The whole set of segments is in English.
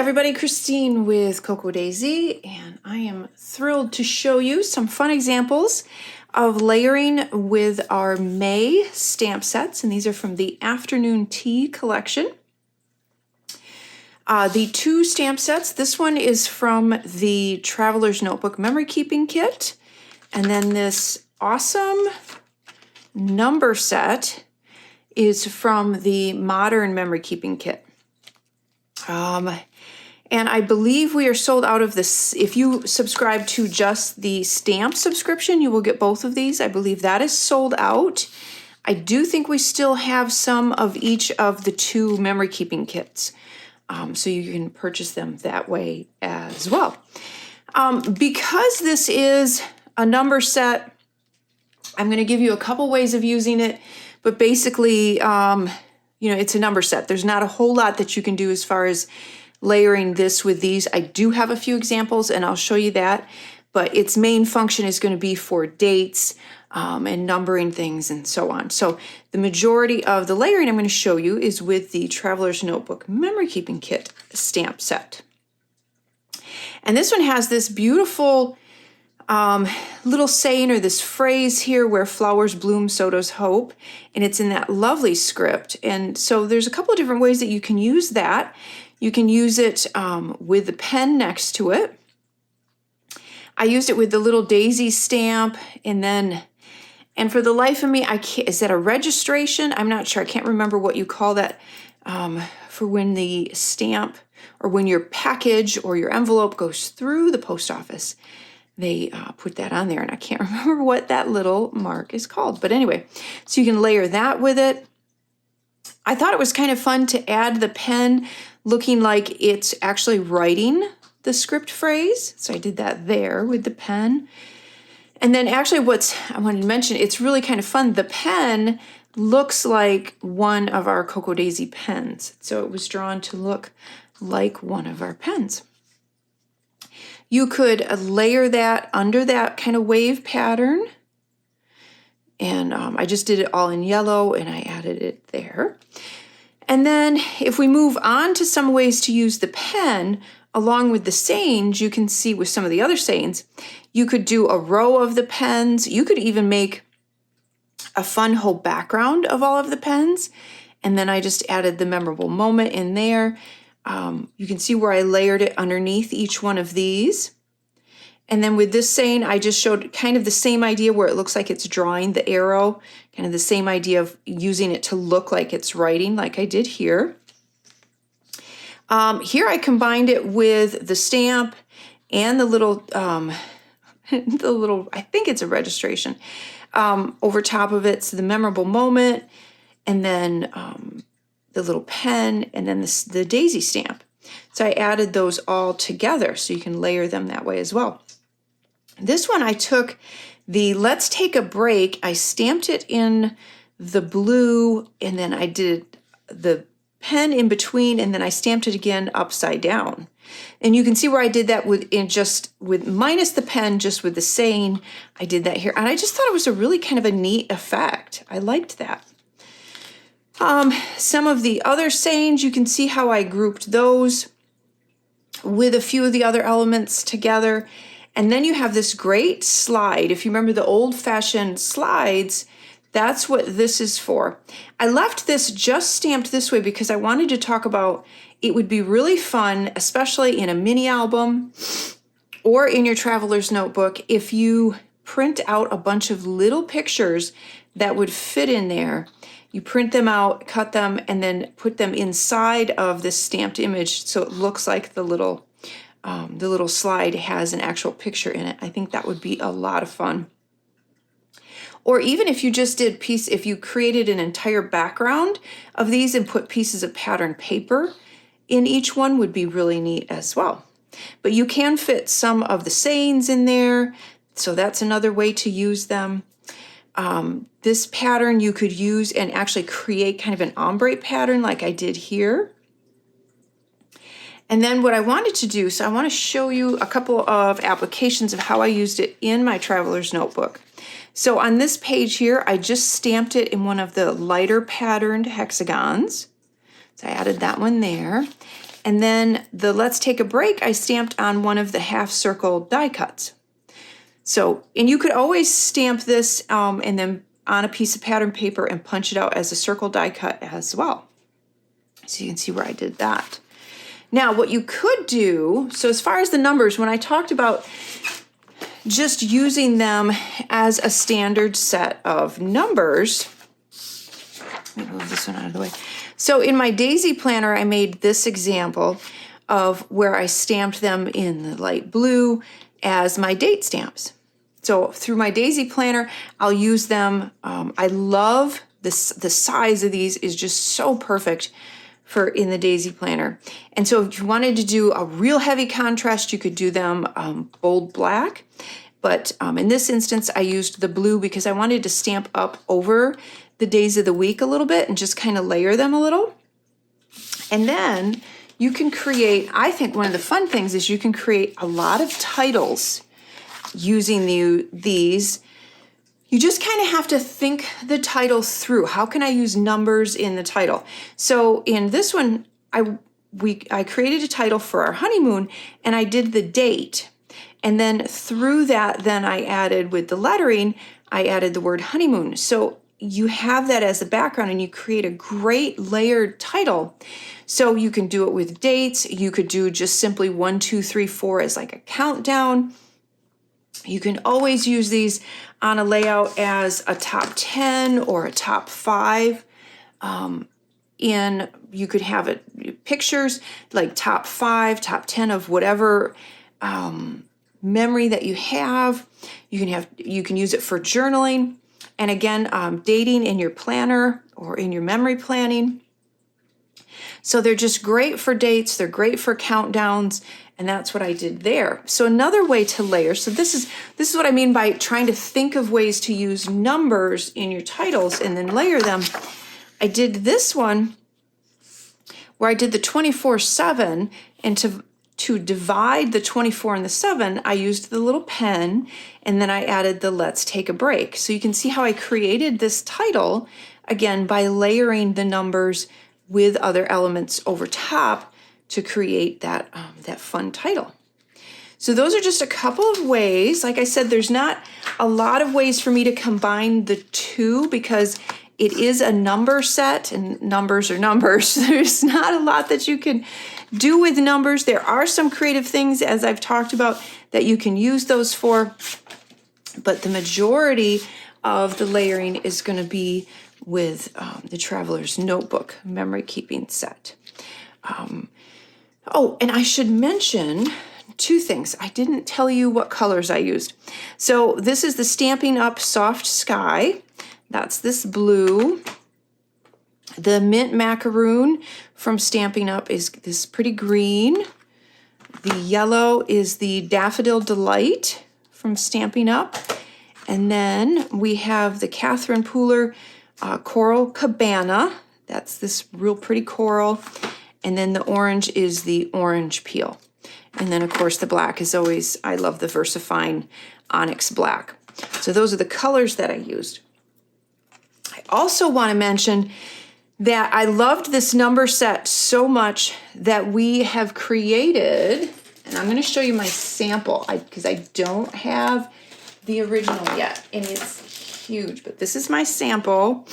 everybody, Christine with Cocoa Daisy, and I am thrilled to show you some fun examples of layering with our May stamp sets, and these are from the Afternoon Tea collection. The two stamp sets, this one is from the Traveler's Notebook Memory Keeping Kit, and then this awesome number set is from the Modern Memory Keeping Kit. And I believe we are sold out of this. If you subscribe to just the stamp subscription, you will get both of these. I believe that is sold out. I do think we still have some of each of the two memory keeping kits. So you can purchase them that way as well. Because this is a number set, I'm going to give you a couple ways of using it, but basically, it's a number set. There's not a whole lot that you can do as far as layering this with these. I do have a few examples and I'll show you that, but its main function is going to be for dates and numbering things and so on. So the majority of the layering I'm going to show you is with the Traveler's Notebook Memory Keeping Kit stamp set. And this one has this beautiful little saying or this phrase here, where flowers bloom, so does hope. And it's in that lovely script. And so there's a couple of different ways that you can use that. You can use it with the pen next to it. I used it with the little daisy stamp, and for the life of me, is that a registration? I'm not sure. I can't remember what you call that for when the stamp or when your package or your envelope goes through the post office. They put that on there, and I can't remember what that little mark is called. But anyway, so you can layer that with it. I thought it was kind of fun to add the pen looking like it's actually writing the script phrase. So I did that there with the pen. And then actually I wanted to mention, it's really kind of fun. The pen looks like one of our Cocoa Daisy pens. So it was drawn to look like one of our pens. You could layer that under that kind of wave pattern. And I just did it all in yellow and I added it there. And then if we move on to some ways to use the pen, along with the sayings, you can see with some of the other sayings, you could do a row of the pens. You could even make a fun whole background of all of the pens. And then I just added the memorable moment in there. You can see where I layered it underneath each one of these. And then with this saying, I just showed kind of the same idea where it looks like it's drawing the arrow, kind of the same idea of using it to look like it's writing, like I did here. Here I combined it with the stamp and the little, I think it's a registration, over top of it. So the memorable moment, and then the little pen, and then the daisy stamp. So I added those all together so you can layer them that way as well. This one I took the Let's Take a Break. I stamped it in the blue, and then I did the pen in between, and then I stamped it again upside down. And you can see where I did that with minus the pen, just with the saying. I did that here, and I just thought it was a really kind of a neat effect. I liked that. Some of the other sayings, you can see how I grouped those with a few of the other elements together. And then you have this great slide. If you remember the old-fashioned slides, that's what this is for. I left this just stamped this way because I wanted to talk about it would be really fun, especially in a mini album or in your traveler's notebook, if you print out a bunch of little pictures that would fit in there. You print them out, cut them, and then put them inside of this stamped image so it looks like the little slide has an actual picture in it. I think that would be a lot of fun. Or even if you just if you created an entire background of these and put pieces of pattern paper in each one, would be really neat as well. But you can fit some of the sayings in there, so that's another way to use them. This pattern you could use and actually create kind of an ombre pattern like I did here. And then what I wanted to do, so I want to show you a couple of applications of how I used it in my traveler's notebook. So on this page here, I just stamped it in one of the lighter patterned hexagons. So I added that one there. And then the Let's Take a Break, I stamped on one of the half circle die cuts. So, and you could always stamp this and then on a piece of pattern paper and punch it out as a circle die cut as well. So you can see where I did that. Now, what you could do, so as far as the numbers, when I talked about just using them as a standard set of numbers, let me move this one out of the way. So in my daisy planner, I made this example of where I stamped them in the light blue as my date stamps. So through my daisy planner, I'll use them. I love this. The size of these is just so perfect for in the daisy planner. And so if you wanted to do a real heavy contrast, you could do them bold black. But in this instance, I used the blue because I wanted to stamp up over the days of the week a little bit and just kind of layer them a little. And then you can create, I think one of the fun things is you can create a lot of titles using these. You just kind of have to think the title through. How can I use numbers in the title? So in this one, I created a title for our honeymoon and I did the date. And then through that, then I added with the lettering, I added the word honeymoon. So you have that as the background and you create a great layered title. So you can do it with dates. You could do just simply 1, 2, 3, 4 as like a countdown. You can always use these on a layout as a top 10 or a top 5. You could have it pictures like top 5, top 10 of whatever memory that you have. You can use it for journaling. And again, dating in your planner or in your memory planning. So they're just great for dates. They're great for countdowns. And that's what I did there. So another way to layer. So this is what I mean by trying to think of ways to use numbers in your titles and then layer them. I did this one where I did the 24/7, and to divide the 24 and the 7, I used the little pen and then I added the Let's Take a Break. So you can see how I created this title again by layering the numbers with other elements over top to create that fun title. So those are just a couple of ways. Like I said, there's not a lot of ways for me to combine the two because it is a number set and numbers are numbers. There's not a lot that you can do with numbers. There are some creative things, as I've talked about, that you can use those for, but the majority of the layering is going to be with the Traveler's Notebook memory keeping set. Oh, and I should mention two things. I didn't tell you what colors I used. So this is the Stampin' Up! Soft Sky. That's this blue. The Mint Macaroon from Stampin' Up! Is this pretty green. The yellow is the Daffodil Delight from Stampin' Up! And then we have the Catherine Pooler Coral Cabana. That's this real pretty coral. And then the orange is the Orange Peel. And then, of course, the black is always, I love the VersaFine Onyx Black. So those are the colors that I used. I also want to mention that I loved this number set so much that we have created, and I'm going to show you my sample because I don't have the original yet, and it's huge, but this is my sample,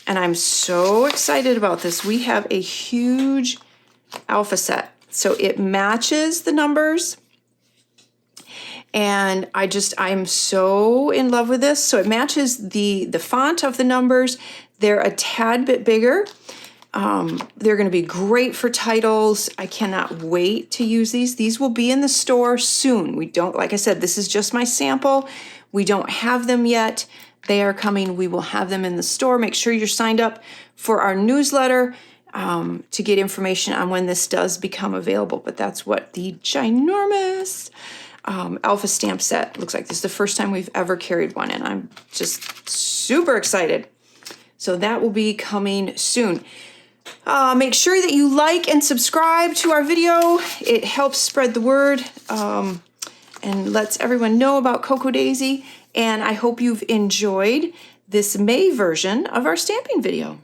and I'm so excited about this. We have a huge alpha set. So it matches the numbers, and I'm so in love with this. So it matches the font of the numbers. They're a tad bit bigger. They're going to be great for titles. I cannot wait to use these. These will be in the store soon. We don't, like I said, this is just my sample. We don't have them yet. They are coming. We will have them in the store. Make sure you're signed up for our newsletter to get information on when this does become available. But that's what the ginormous alpha stamp set looks like. This is the first time we've ever carried one, and I'm just super excited. So that will be coming soon. Make sure that you like and subscribe to our video. It helps spread the word and lets everyone know about Cocoa Daisy. And I hope you've enjoyed this May version of our stamping video.